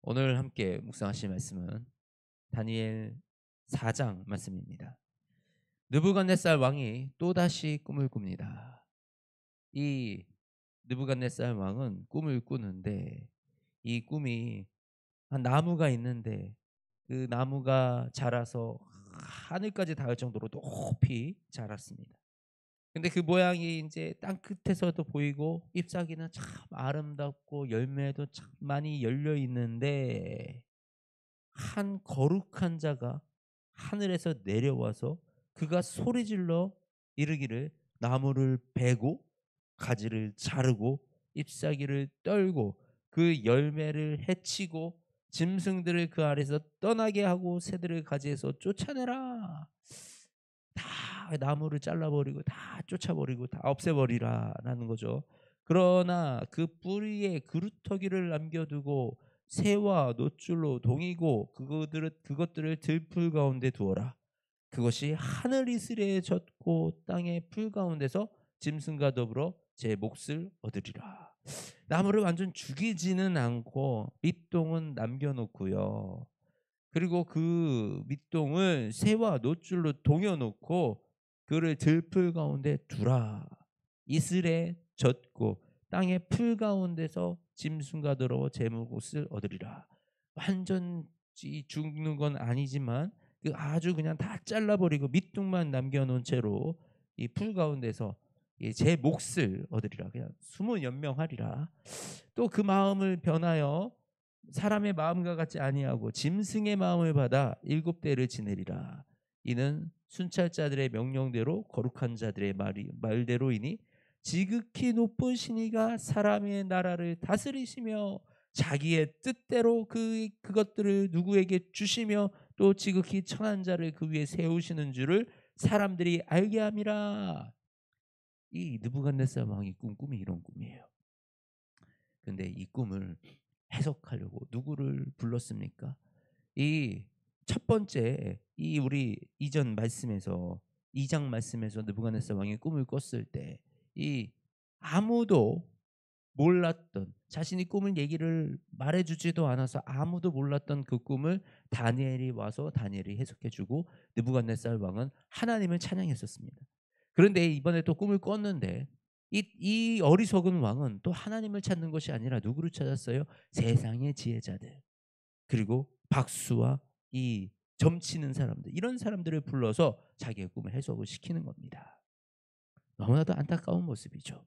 오늘 함께 묵상하실 말씀은 다니엘 4장 말씀입니다. 느부갓네살 왕이 또다시 꿈을 꿉니다. 이 느부갓네살 왕은 꿈을 꾸는데 이 꿈이 한 나무가 있는데 그 나무가 자라서 하늘까지 닿을 정도로 높이 자랐습니다. 근데 그 모양이 이제 땅 끝에서도 보이고 잎사귀는 참 아름답고 열매도 참 많이 열려 있는데 한 거룩한 자가 하늘에서 내려와서 그가 소리질러 이르기를 나무를 베고 가지를 자르고 잎사귀를 떨고 그 열매를 해치고 짐승들을 그 아래서 떠나게 하고 새들을 가지에서 쫓아내라. 다 나무를 잘라버리고 다 쫓아버리고 다 없애버리라라는 거죠. 그러나 그 뿌리에 그루터기를 남겨두고 새와 노줄로 동이고 그것들을 들풀 가운데 두어라. 그것이 하늘 이슬에 젖고 땅의 풀 가운데서 짐승과 더불어 제 몫을 얻으리라. 나무를 완전 죽이지는 않고 밑동은 남겨놓고요. 그리고 그 밑동을 새와 노줄로 동여놓고 그를 들풀 가운데 두라. 이슬에 젖고 땅의 풀 가운데서 짐승과 더러워 제목옷을 얻으리라. 완전히 죽는 건 아니지만 그 아주 그냥 다 잘라버리고 밑둥만 남겨놓은 채로 이 풀 가운데서 제 몫을 얻으리라. 그냥 숨은 연명하리라. 또 그 마음을 변하여 사람의 마음과 같지 아니하고 짐승의 마음을 받아 일곱 대를 지내리라. 이는 순찰자들의 명령대로 거룩한 자들의 말대로이니 지극히 높은 신이가 사람의 나라를 다스리시며 자기의 뜻대로 그것들을 누구에게 주시며 또 지극히 천한 자를 그 위에 세우시는 줄을 사람들이 알게 함이라. 이 느부갓네살 왕이 꾼 꿈이 이런 꿈이에요. 근데 이 꿈을 해석하려고 누구를 불렀습니까? 이 첫 번째 이 우리 이전 말씀에서 2장 말씀에서 느부갓네살 왕이 꿈을 꿨을 때 이 아무도 몰랐던 자신이 꿈을 얘기를 말해주지도 않아서 아무도 몰랐던 그 꿈을 다니엘이 와서 다니엘이 해석해주고 느부갓네살 왕은 하나님을 찬양했었습니다. 그런데 이번에 또 꿈을 꿨는데 이 어리석은 왕은 또 하나님을 찾는 것이 아니라 누구를 찾았어요? 세상의 지혜자들 그리고 박수와 이 점치는 사람들 이런 사람들을 불러서 자기의 꿈을 해석을 시키는 겁니다. 너무나도 안타까운 모습이죠.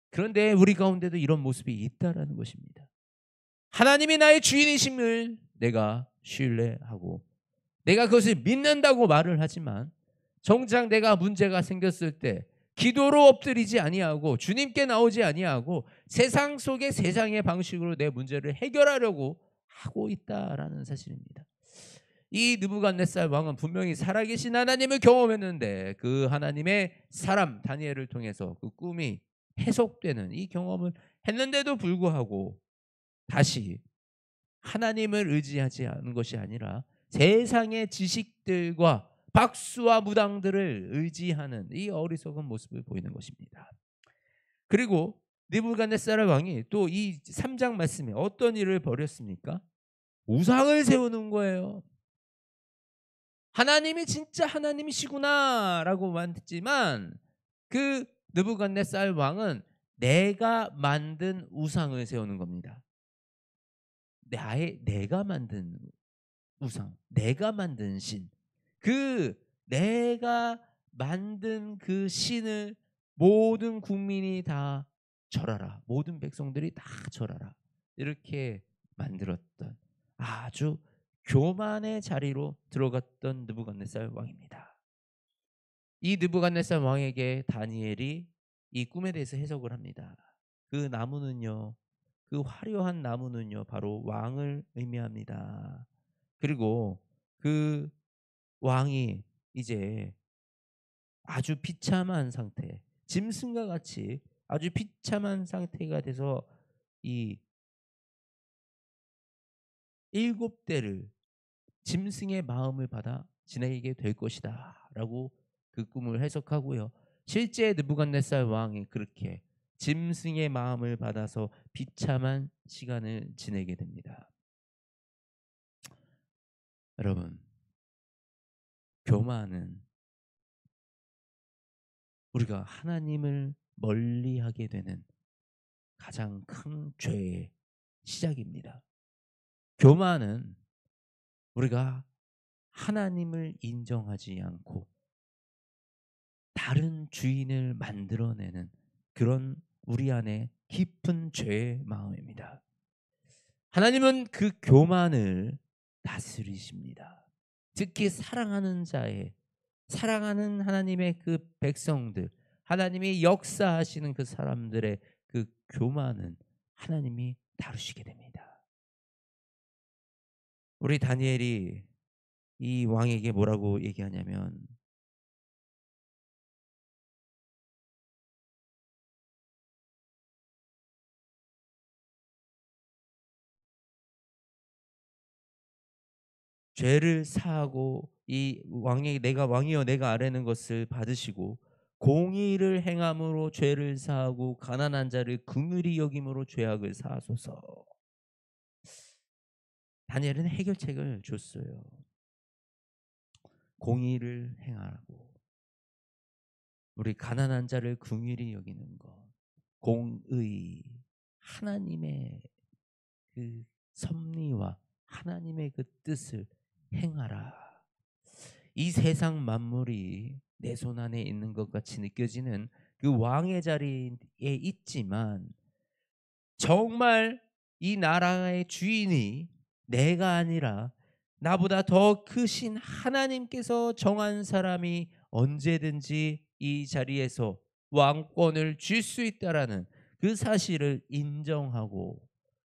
그런데 우리 가운데도 이런 모습이 있다라는 것입니다. 하나님이 나의 주인이심을 내가 신뢰하고 내가 그것을 믿는다고 말을 하지만 정작 내가 문제가 생겼을 때 기도로 엎드리지 아니하고 주님께 나오지 아니하고 세상 속의 세상의 방식으로 내 문제를 해결하려고 하고 있다라는 사실입니다. 이 느부갓네살 왕은 분명히 살아계신 하나님을 경험했는데 그 하나님의 사람 다니엘을 통해서 그 꿈이 해석되는 이 경험을 했는데도 불구하고 다시 하나님을 의지하지 않은 것이 아니라 세상의 지식들과 박수와 무당들을 의지하는 이 어리석은 모습을 보이는 것입니다. 그리고 느부갓네살 왕이 또 이 3장 말씀에 어떤 일을 벌였습니까? 우상을 세우는 거예요. 하나님이 진짜 하나님이시구나라고 말했지만 그 느부갓네살 왕은 내가 만든 우상을 세우는 겁니다. 내가 만든 우상, 내가 만든 신. 그 내가 만든 그 신을 모든 국민이 다 절하라. 모든 백성들이 다 절하라. 이렇게 만들었던 아주 교만의 자리로 들어갔던 느부갓네살 왕입니다. 이 느부갓네살 왕에게 다니엘이 이 꿈에 대해서 해석을 합니다. 그 나무는요. 그 화려한 나무는요. 바로 왕을 의미합니다. 그리고 그 왕이 이제 아주 비참한 상태, 짐승과 같이 아주 비참한 상태가 돼서 이 일곱 대를 짐승의 마음을 받아 지내게 될 것이다라고 그 꿈을 해석하고요. 실제 느부갓네살 왕이 그렇게 짐승의 마음을 받아서 비참한 시간을 지내게 됩니다. 여러분, 교만은 우리가 하나님을 멀리하게 되는 가장 큰 죄의 시작입니다. 교만은 우리가 하나님을 인정하지 않고 다른 주인을 만들어내는 그런 우리 안에 깊은 죄의 마음입니다. 하나님은 그 교만을 다스리십니다. 특히 사랑하는 하나님의 그 백성들, 하나님이 역사하시는 그 사람들의 그 교만은 하나님이 다루시게 됩니다. 우리 다니엘이 이 왕에게 뭐라고 얘기하냐면, 죄를 사하고 이 왕에게 내가 왕이여 내가 아뢰는 것을 받으시고 공의를 행함으로 죄를 사하고 가난한 자를 긍휼히 여김으로 죄악을 사하소서. 다니엘은 해결책을 줬어요. 공의를 행하라고. 우리 가난한 자를 긍휼히 여기는 것. 공의. 하나님의 그 섭리와 하나님의 그 뜻을 행하라. 이 세상 만물이 내 손 안에 있는 것 같이 느껴지는 그 왕의 자리에 있지만 정말 이 나라의 주인이 내가 아니라 나보다 더 크신 하나님께서 정한 사람이 언제든지 이 자리에서 왕권을 줄 수 있다라는 그 사실을 인정하고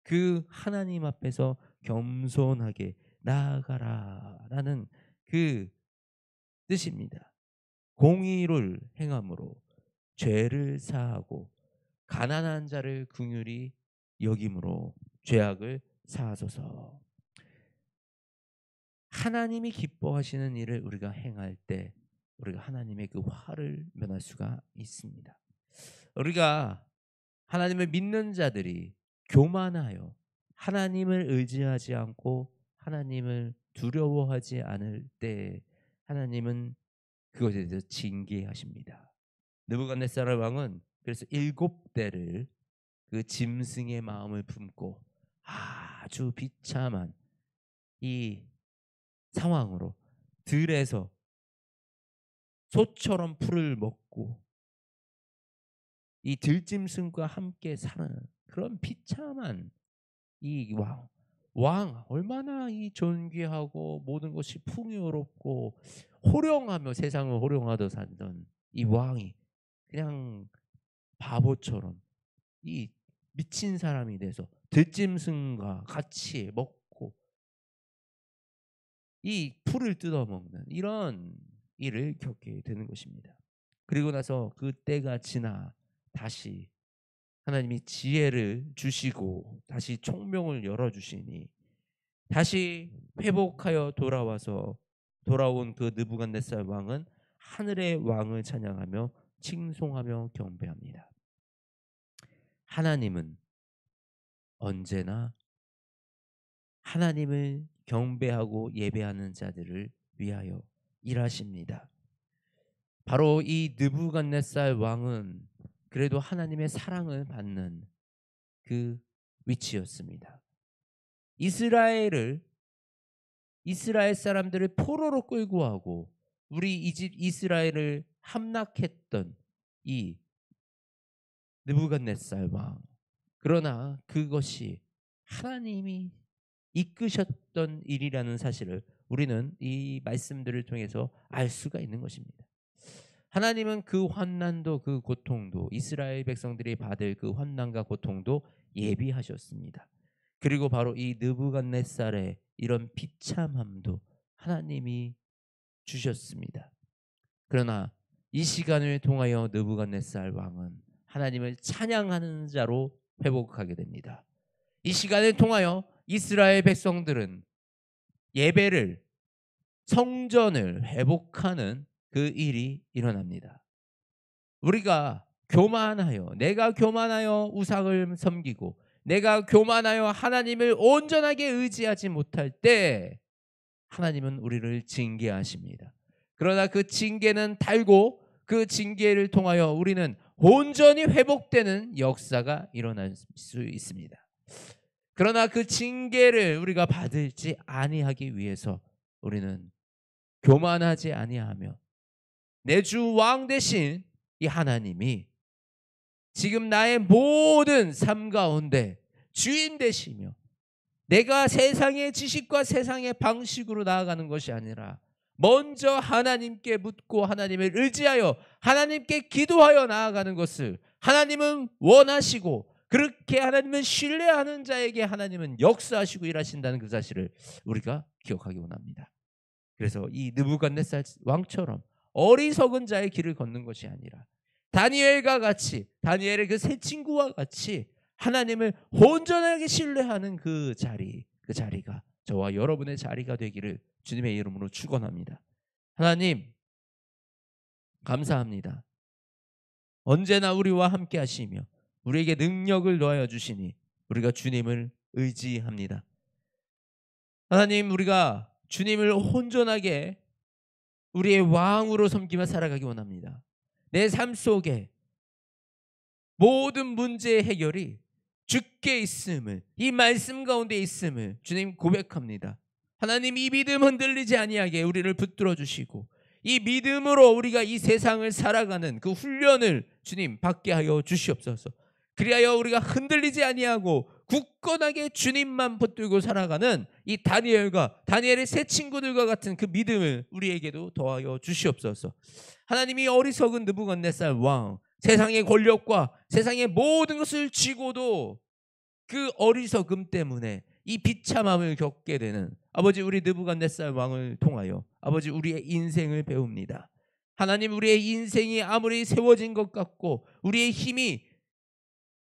그 하나님 앞에서 겸손하게 나아가라라는 그 뜻입니다. 공의를 행함으로 죄를 사하고 가난한 자를 긍휼히 여김으로 죄악을 사하소서. 하나님이 기뻐하시는 일을 우리가 행할 때 우리가 하나님의 그 화를 면할 수가 있습니다. 우리가 하나님을 믿는 자들이 교만하여 하나님을 의지하지 않고 하나님을 두려워하지 않을 때 하나님은 그것에 대해서 징계하십니다. 느부갓네살 왕은 그래서 7대를 그 짐승의 마음을 품고 아주 비참한 이 상황으로 들에서 소처럼 풀을 먹고 이 들짐승과 함께 사는 그런 비참한 이 왕 얼마나 이 존귀하고 모든 것이 풍요롭고 호령하며 세상을 호령하며 살던 이 왕이 그냥 바보처럼 이 미친 사람이 돼서 들짐승과 같이 먹고 이 풀을 뜯어먹는 이런 일을 겪게 되는 것입니다. 그리고 나서 그 때가 지나 다시 하나님이 지혜를 주시고 다시 총명을 열어주시니 다시 회복하여 돌아온 그 느부갓네살 왕은 하늘의 왕을 찬양하며 칭송하며 경배합니다. 하나님은 언제나 하나님을 경배하고 예배하는 자들을 위하여 일하십니다. 바로 이 느부갓네살 왕은 그래도 하나님의 사랑을 받는 그 위치였습니다. 이스라엘 사람들을 포로로 끌고 가고 우리 이스라엘을 함락했던 이 느부갓네살 왕. 그러나 그것이 하나님이 이끄셨던 일이라는 사실을 우리는 이 말씀들을 통해서 알 수가 있는 것입니다. 하나님은 그 환난도 그 고통도 이스라엘 백성들이 받을 그 환난과 고통도 예비하셨습니다. 그리고 바로 이 느부갓네살의 이런 비참함도 하나님이 주셨습니다. 그러나 이 시간을 통하여 느부갓네살 왕은 하나님을 찬양하는 자로 회복하게 됩니다. 이 시간을 통하여 이스라엘 백성들은 예배를 성전을 회복하는 그 일이 일어납니다. 우리가 내가 교만하여 우상을 섬기고 내가 교만하여 하나님을 온전하게 의지하지 못할 때 하나님은 우리를 징계하십니다. 그러나 그 징계는 달고 그 징계를 통하여 우리는 온전히 회복되는 역사가 일어날 수 있습니다. 그러나 그 징계를 우리가 받을지 아니하기 위해서 우리는 교만하지 아니하며 내 주 왕 대신 이 하나님이 지금 나의 모든 삶 가운데 주인 되시며 내가 세상의 지식과 세상의 방식으로 나아가는 것이 아니라 먼저 하나님께 묻고 하나님을 의지하여 하나님께 기도하여 나아가는 것을 하나님은 원하시고, 그렇게 하나님은 신뢰하는 자에게 하나님은 역사하시고 일하신다는 그 사실을 우리가 기억하기 원합니다. 그래서 이 느부갓네살 왕처럼 어리석은 자의 길을 걷는 것이 아니라 다니엘과 같이, 다니엘의 그 세 친구와 같이 하나님을 온전하게 신뢰하는 그 자리가 저와 여러분의 자리가 되기를 주님의 이름으로 축원합니다. 하나님 감사합니다. 언제나 우리와 함께 하시며 우리에게 능력을 더하여 주시니 우리가 주님을 의지합니다. 하나님, 우리가 주님을 온전하게 우리의 왕으로 섬기며 살아가기 원합니다. 내 삶 속에 모든 문제의 해결이 주께 있음을, 이 말씀 가운데 있음을 주님 고백합니다. 하나님, 이 믿음 흔들리지 아니하게 우리를 붙들어 주시고 이 믿음으로 우리가 이 세상을 살아가는 그 훈련을 주님 받게 하여 주시옵소서. 그리하여 우리가 흔들리지 아니하고 굳건하게 주님만 붙들고 살아가는 이 다니엘의 세 친구들과 같은 그 믿음을 우리에게도 더하여 주시옵소서. 하나님이 어리석은 느부갓네살 왕, 세상의 권력과 세상의 모든 것을 쥐고도 그 어리석음 때문에 이 비참함을 겪게 되는 아버지, 우리 느부갓네살 왕을 통하여 아버지 우리의 인생을 배웁니다. 하나님, 우리의 인생이 아무리 세워진 것 같고 우리의 힘이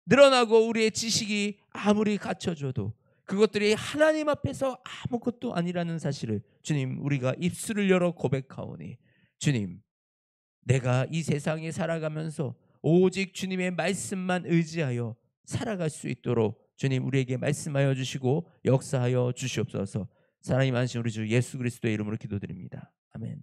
늘어나고 우리의 지식이 아무리 갖춰져도 그것들이 하나님 앞에서 아무것도 아니라는 사실을 주님, 우리가 입술을 열어 고백하오니 주님, 내가 이 세상에 살아가면서 오직 주님의 말씀만 의지하여 살아갈 수 있도록 주님 우리에게 말씀하여 주시고 역사하여 주시옵소서. 사랑이 많으신 우리 주 예수 그리스도의 이름으로 기도드립니다. 아멘.